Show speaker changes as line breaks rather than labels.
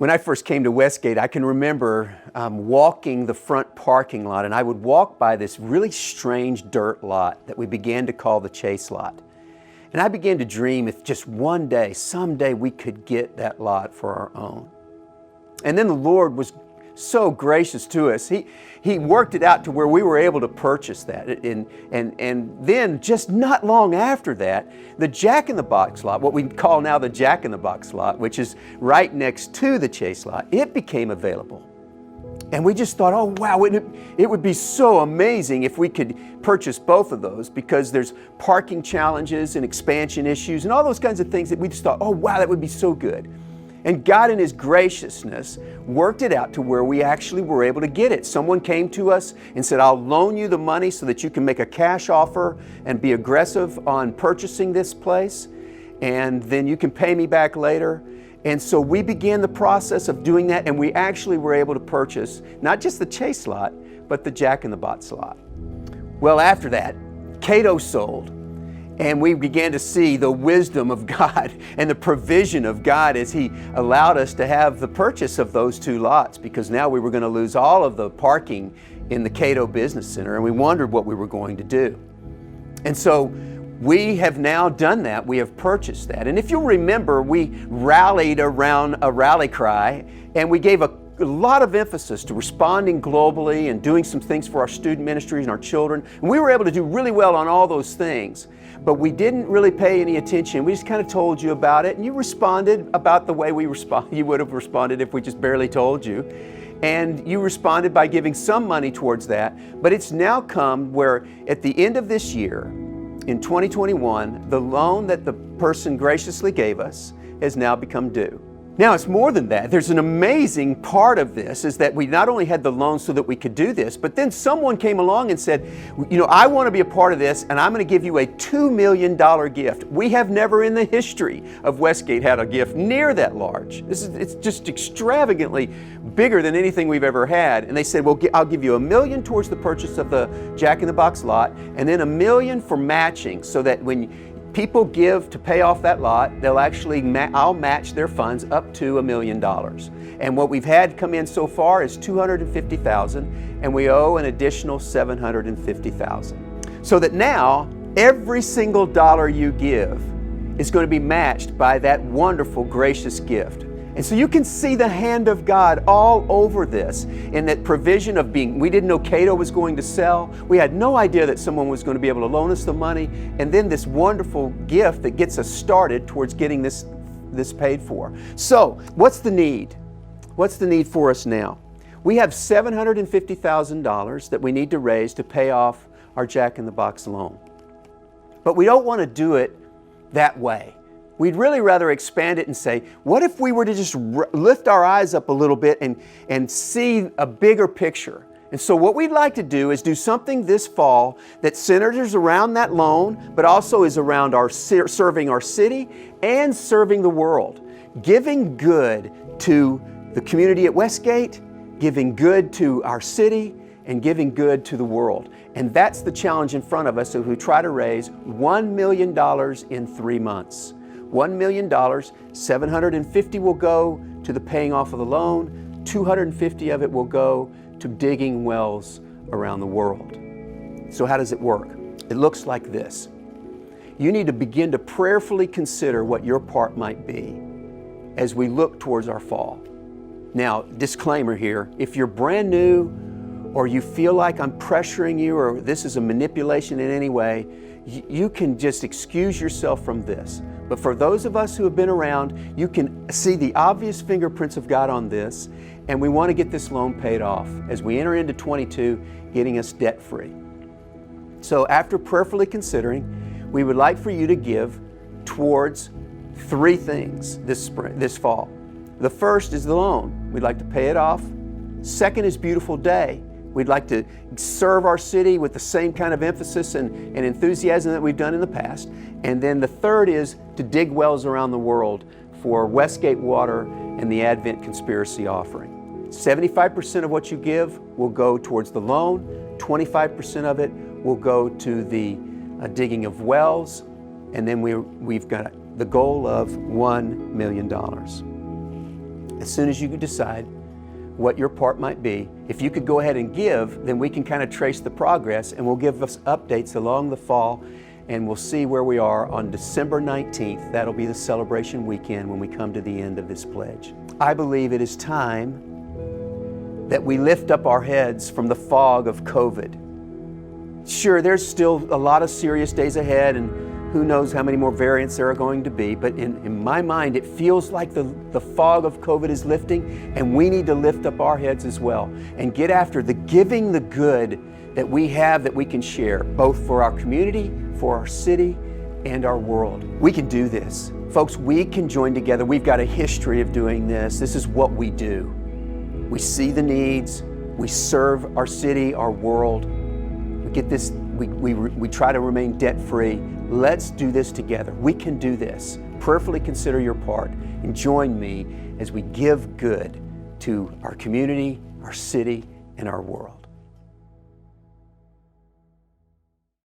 When I first came to WestGate, I can remember walking the front parking lot, and I would walk by this really strange dirt lot that we began to call the Chase lot. And I began to dream if just one day, someday we could get that lot for our own. And then the Lord was so gracious to us. He worked it out to where we were able to purchase that. And then just not long after that, the Jack in the Box lot, what we call now the Jack in the Box lot, which is right next to the Chase lot, it became available. And we just thought, oh wow, it would be so amazing if we could purchase both of those, because there's parking challenges and expansion issues and all those kinds of things that we just thought, oh wow, that would be so good. And God in His graciousness worked it out to where we actually were able to get it. Someone came to us and said, I'll loan you the money so that you can make a cash offer and be aggressive on purchasing this place, and then you can pay me back later. And so we began the process of doing that, and we actually were able to purchase not just the Chase lot, but the Jack in the Box lot. Well, after that, Cato sold. And we began to see the wisdom of God and the provision of God as He allowed us to have the purchase of those two lots, because now we were going to lose all of the parking in the Cato Business Center, and we wondered what we were going to do. And so we have now done that. We have purchased that. And if you'll remember, we rallied around a rally cry, and we gave a lot of emphasis to responding globally and doing some things for our student ministries and our children. And we were able to do really well on all those things. But we didn't really pay any attention. We just kind of told you about it, and you responded about the way you would have responded if we just barely told you. And you responded by giving some money towards that. But it's now come where at the end of this year, in 2021, the loan that the person graciously gave us has now become due. Now, it's more than that. There's an amazing part of this, is that we not only had the loan so that we could do this, but then someone came along and said, you know, I want to be a part of this, and I'm going to give you a $2 million gift. We have never in the history of WestGate had a gift near that large. It's just extravagantly bigger than anything we've ever had. And they said, well, I'll give you $1 million towards the purchase of the Jack in the Box lot, and then $1 million for matching, so that when people give to pay off that lot, they'll actually, I'll match their funds up to $1 million. And what we've had come in so far is $250,000, and we owe an additional $750,000. So that now, every single dollar you give is going to be matched by that wonderful, gracious gift. And so you can see the hand of God all over this, in that provision of we didn't know Cato was going to sell. We had no idea that someone was going to be able to loan us the money. And then this wonderful gift that gets us started towards getting this paid for. So what's the need? What's the need for us now? We have $750,000 that we need to raise to pay off our Jack in the Box loan. But we don't want to do it that way. We'd really rather expand it and say, what if we were to just lift our eyes up a little bit and see a bigger picture? And so what we'd like to do is do something this fall that centers around that loan, but also is around serving our city and serving the world. Giving good to the community at WestGate, giving good to our city, and giving good to the world. And that's the challenge in front of us as we try to raise $1 million in 3 months. $1 million, $750 will go to the paying off of the loan, $250 of it will go to digging wells around the world. So how does it work? It looks like this. You need to begin to prayerfully consider what your part might be as we look towards our fall. Now, disclaimer here, if you're brand new or you feel like I'm pressuring you or this is a manipulation in any way, you can just excuse yourself from this. But for those of us who have been around, you can see the obvious fingerprints of God on this, and we want to get this loan paid off as we enter into 22, getting us debt-free. So after prayerfully considering, we would like for you to give towards 3 things this fall. The first is the loan. We'd like to pay it off. Second is Beautiful Day. We'd like to serve our city with the same kind of emphasis and enthusiasm that we've done in the past. And then the third is to dig wells around the world for WestGate Water and the Advent Conspiracy Offering. 75% of what you give will go towards the loan, 25% of it will go to the digging of wells, and then we've got the goal of $1 million. as soon as you decide what your part might be. If you could go ahead and give, then we can kind of trace the progress, and we'll give us updates along the fall, and we'll see where we are on December 19th. That'll be the celebration weekend when we come to the end of this pledge. I believe it is time that we lift up our heads from the fog of COVID. Sure, there's still a lot of serious days ahead, and who knows how many more variants there are going to be, but in my mind, it feels like the fog of COVID is lifting, and we need to lift up our heads as well and get after the giving the good that we have that we can share, both for our community, for our city, and our world. We can do this. Folks, we can join together. We've got a history of doing this. This is what we do. We see the needs, we serve our city, our world. We get this, we try to remain debt-free. Let's do this together. We can do this. Prayerfully consider your part and join me as we give good to our community, our city, and our world.